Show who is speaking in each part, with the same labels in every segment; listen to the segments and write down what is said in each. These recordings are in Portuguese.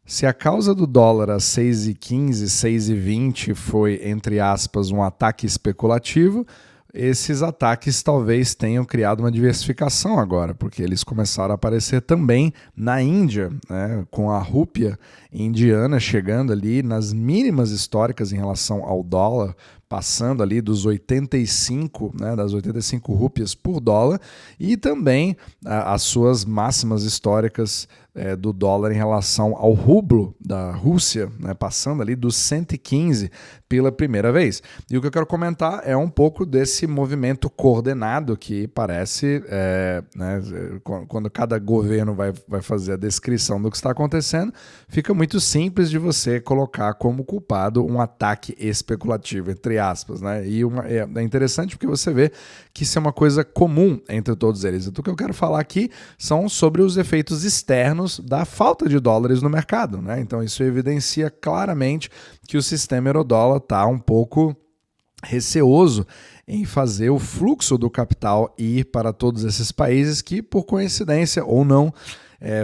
Speaker 1: Se a causa do dólar a 6,15, 6,20 foi, entre aspas, um ataque especulativo, esses ataques talvez tenham criado uma diversificação agora, porque eles começaram a aparecer também na Índia, né, com a rúpia indiana chegando ali nas mínimas históricas em relação ao dólar, passando ali dos 85, né, das 85 rúpias por dólar, e também as suas máximas históricas do dólar em relação ao rublo da Rússia, né, passando ali dos 115 pela primeira vez. E o que eu quero comentar é um pouco desse movimento coordenado que parece, né, quando cada governo vai fazer a descrição do que está acontecendo, fica muito simples de você colocar como culpado um ataque especulativo, entre aspas, né? E é interessante porque você vê que isso é uma coisa comum entre todos eles. Então, o que eu quero falar aqui são sobre os efeitos externos da falta de dólares no mercado, né? Então, isso evidencia claramente que o sistema eurodólar está um pouco receoso em fazer o fluxo do capital ir para todos esses países que, por coincidência ou não,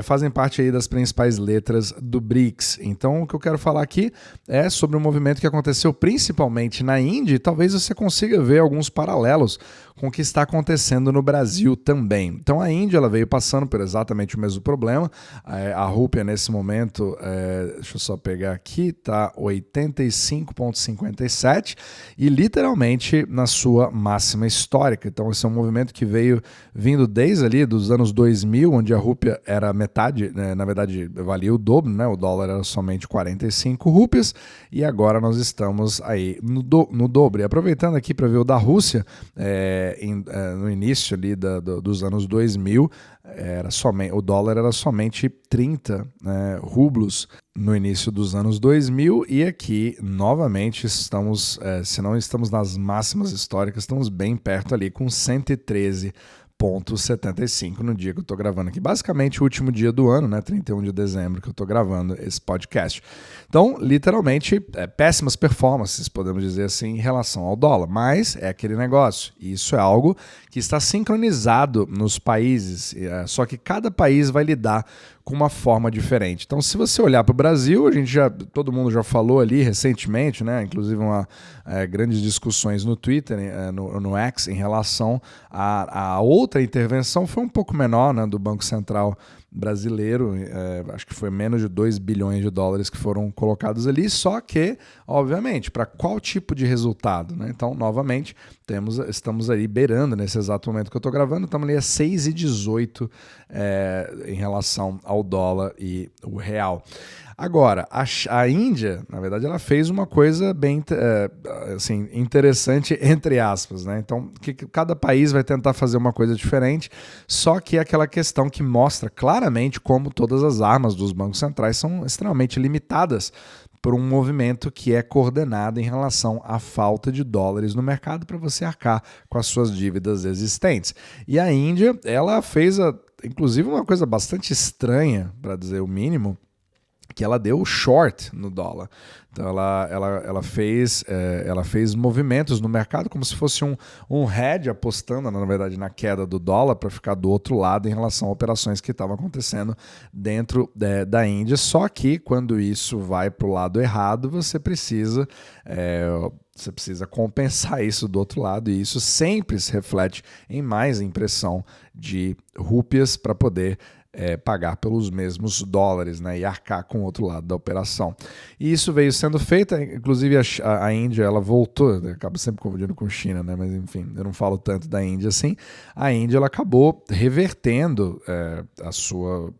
Speaker 1: fazem parte aí das principais letras do BRICS. Então, o que eu quero falar aqui é sobre um movimento que aconteceu principalmente na Índia e talvez você consiga ver alguns paralelos com o que está acontecendo no Brasil também. Então, a Índia ela veio passando por exatamente o mesmo problema. A rúpia, nesse momento, deixa eu só pegar aqui, está 85,57 e literalmente na sua máxima histórica. Então, esse é um movimento que veio vindo desde ali dos anos 2000, onde a rúpia era metade, né, na verdade, valia o dobro, né? O dólar era somente 45 rúpias e agora nós estamos aí no dobro. E aproveitando aqui para ver o da Rússia, no início ali dos anos 2000, o dólar era somente 30 rublos no início dos anos 2000 e aqui, novamente, estamos, se não estamos nas máximas históricas, estamos bem perto ali com 113,75 no dia que eu estou gravando aqui. Basicamente o último dia do ano, né, 31 de dezembro, que eu estou gravando esse podcast. Então, literalmente, péssimas performances, podemos dizer assim, em relação ao dólar. Mas é aquele negócio. Isso é algo que está sincronizado nos países, só que cada país vai lidar com uma forma diferente. Então, se você olhar para o Brasil, todo mundo já falou ali recentemente, né? Inclusive grandes discussões no Twitter, no X, em relação a outra intervenção, foi um pouco menor, né, do Banco Central brasileiro, acho que foi menos de 2 bilhões de dólares que foram colocados ali, só que, obviamente, para qual tipo de resultado, né? Então, novamente, estamos aí beirando, nesse exato momento que eu estou gravando, estamos ali a 6,18 em relação ao dólar e o real. Agora, a Índia, na verdade, ela fez uma coisa bem assim, interessante, entre aspas, né? Então, que cada país vai tentar fazer uma coisa diferente, só que é aquela questão que mostra claramente como todas as armas dos bancos centrais são extremamente limitadas por um movimento que é coordenado em relação à falta de dólares no mercado para você arcar com as suas dívidas existentes. E a Índia, ela fez, inclusive, uma coisa bastante estranha, para dizer o mínimo, que ela deu short no dólar. Então ela fez movimentos no mercado como se fosse um hedge apostando, na verdade, na queda do dólar para ficar do outro lado em relação a operações que estavam acontecendo dentro da Índia. Só que quando isso vai para o lado errado, você precisa compensar isso do outro lado e isso sempre se reflete em mais impressão de rúpias para poder pagar pelos mesmos dólares, né, e arcar com o outro lado da operação. E isso veio sendo feito, inclusive a Índia, ela voltou, acaba sempre confundindo com China, né, mas enfim, eu não falo tanto da Índia assim. A Índia ela acabou revertendo a sua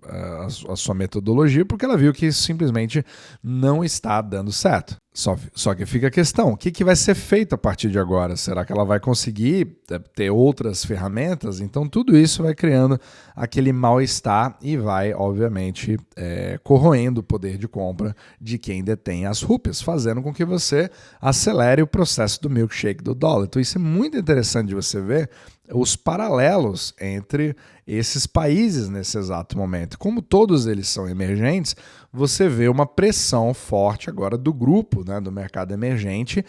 Speaker 1: metodologia porque ela viu que isso simplesmente não está dando certo. Só que fica a questão, o que vai ser feito a partir de agora? Será que ela vai conseguir ter outras ferramentas? Então tudo isso vai criando aquele mal-estar e vai, obviamente, corroendo o poder de compra de quem detém as rúpias, fazendo com que você acelere o processo do milkshake do dólar. Então isso é muito interessante de você ver os paralelos entre esses países nesse exato momento. Como todos eles são emergentes, você vê uma pressão forte agora do grupo, né, do mercado emergente,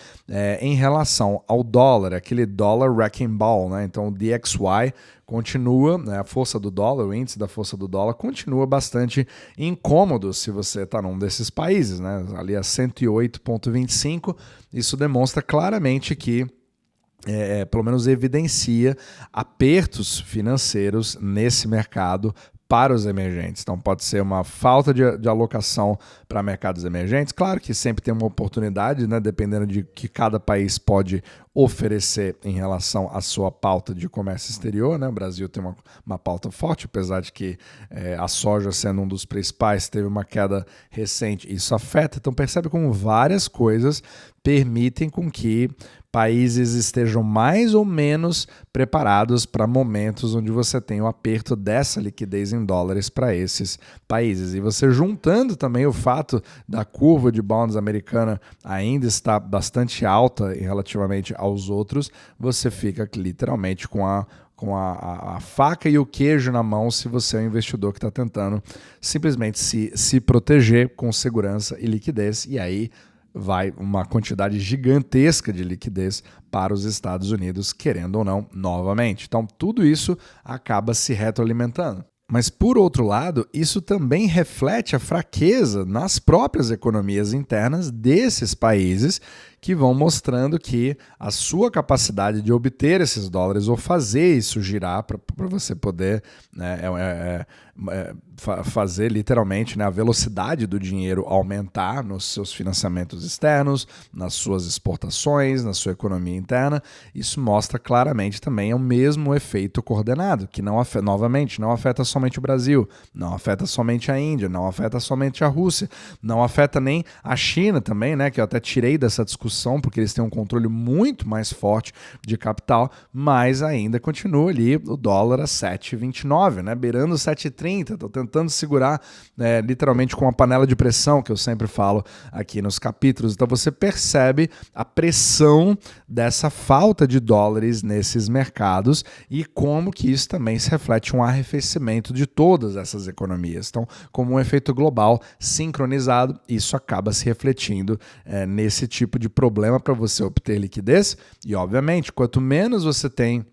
Speaker 1: em relação ao dólar, aquele dólar wrecking ball, né? Então o DXY continua, né, a força do dólar, o índice da força do dólar continua bastante incômodo se você está num desses países, né? Ali a 108,25, isso demonstra claramente que pelo menos evidencia apertos financeiros nesse mercado para os emergentes. Então pode ser uma falta de alocação para mercados emergentes. Claro que sempre tem uma oportunidade, né, dependendo de que cada país pode oferecer em relação à sua pauta de comércio exterior, né? O Brasil tem uma pauta forte, apesar de que a soja sendo um dos principais teve uma queda recente, isso afeta. Então percebe como várias coisas permitem com que países estejam mais ou menos preparados para momentos onde você tem o aperto dessa liquidez em dólares para esses países. E você juntando também o fato da curva de bonds americana ainda estar bastante alta relativamente aos outros, você fica literalmente com a faca e o queijo na mão se você é um investidor que está tentando simplesmente se proteger com segurança e liquidez, e aí vai uma quantidade gigantesca de liquidez para os Estados Unidos, querendo ou não, novamente. Então, tudo isso acaba se retroalimentando. Mas, por outro lado, isso também reflete a fraqueza nas próprias economias internas desses países, que vão mostrando que a sua capacidade de obter esses dólares ou fazer isso girar para você poder, né, fazer literalmente, né, a velocidade do dinheiro aumentar nos seus financiamentos externos, nas suas exportações, na sua economia interna. Isso mostra claramente também o mesmo efeito coordenado, que não afeta, novamente, não afeta somente o Brasil, não afeta somente a Índia, não afeta somente a Rússia, não afeta nem a China também, né, que eu até tirei dessa discussão, porque eles têm um controle muito mais forte de capital, mas ainda continua ali o dólar a 7,29, né, beirando 7,30. Estou tentando segurar, literalmente com uma panela de pressão, que eu sempre falo aqui nos capítulos. Então você percebe a pressão dessa falta de dólares nesses mercados e como que isso também se reflete um arrefecimento de todas essas economias. Então, como um efeito global sincronizado, isso acaba se refletindo nesse tipo de problema para você obter liquidez. E, obviamente, quanto menos você tem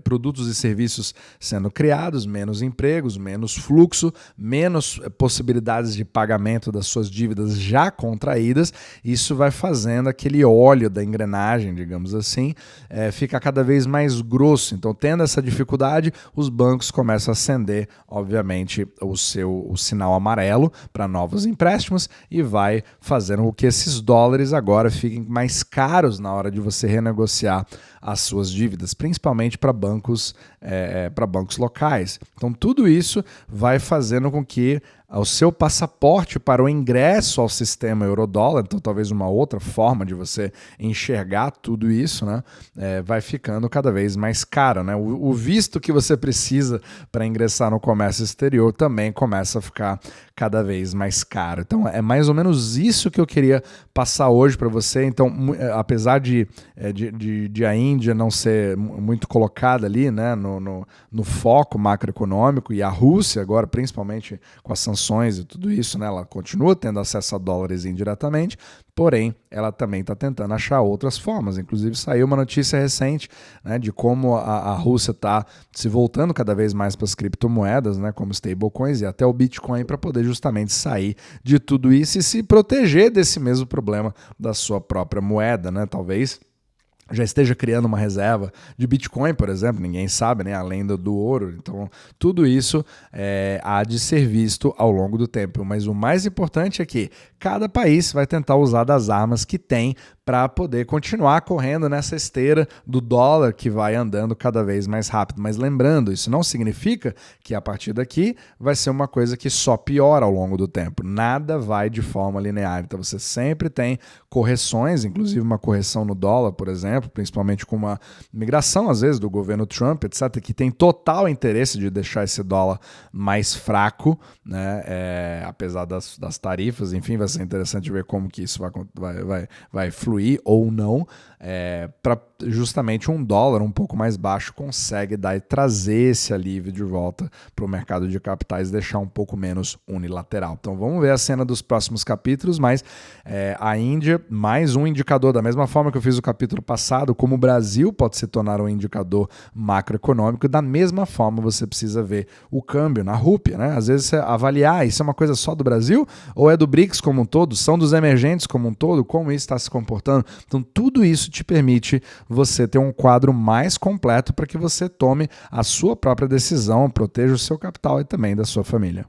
Speaker 1: produtos e serviços sendo criados, menos empregos, menos fluxo, menos possibilidades de pagamento das suas dívidas já contraídas. Isso vai fazendo aquele óleo da engrenagem, digamos assim, ficar cada vez mais grosso. Então, tendo essa dificuldade, os bancos começam a acender, obviamente, o sinal amarelo para novos empréstimos e vai fazendo com que esses dólares agora fiquem mais caros na hora de você renegociar as suas dívidas, principalmente para bancos locais. Então, tudo isso vai fazendo com que o seu passaporte para o ingresso ao sistema Eurodólar, então talvez uma outra forma de você enxergar tudo isso, né, vai ficando cada vez mais caro, né? O visto que você precisa para ingressar no comércio exterior também começa a ficar cada vez mais caro. Então é mais ou menos isso que eu queria passar hoje para você. Então, apesar de a Índia não ser muito colocada ali, né, no foco macroeconômico, e a Rússia agora, principalmente com as sanções e tudo isso, né, ela continua tendo acesso a dólares indiretamente, porém ela também está tentando achar outras formas. Inclusive saiu uma notícia recente, né, de como a Rússia está se voltando cada vez mais para as criptomoedas, né, como stablecoins e até o Bitcoin, para poder justamente sair de tudo isso e se proteger desse mesmo problema da sua própria moeda, né? Talvez já esteja criando uma reserva de Bitcoin, por exemplo, ninguém sabe, né, além do ouro. Então, tudo isso há de ser visto ao longo do tempo. Mas o mais importante é que cada país vai tentar usar das armas que tem para poder continuar correndo nessa esteira do dólar que vai andando cada vez mais rápido. Mas lembrando, isso não significa que a partir daqui vai ser uma coisa que só piora ao longo do tempo. Nada vai de forma linear. Então você sempre tem correções, inclusive uma correção no dólar, por exemplo, principalmente com uma migração, às vezes, do governo Trump, etc., que tem total interesse de deixar esse dólar mais fraco, né? Apesar das tarifas, enfim, vai ser interessante ver como que isso vai fluir evoluir ou não, para justamente um dólar um pouco mais baixo consegue trazer esse alívio de volta para o mercado de capitais, deixar um pouco menos unilateral. Então vamos ver a cena dos próximos capítulos, mas a Índia, mais um indicador, da mesma forma que eu fiz o capítulo passado, como o Brasil pode se tornar um indicador macroeconômico, da mesma forma você precisa ver o câmbio na rúpia, né? Às vezes você avaliar, isso é uma coisa só do Brasil ou é do BRICS como um todo, são dos emergentes como um todo, como isso está se comportando. Então tudo isso te permite você ter um quadro mais completo para que você tome a sua própria decisão, proteja o seu capital e também da sua família.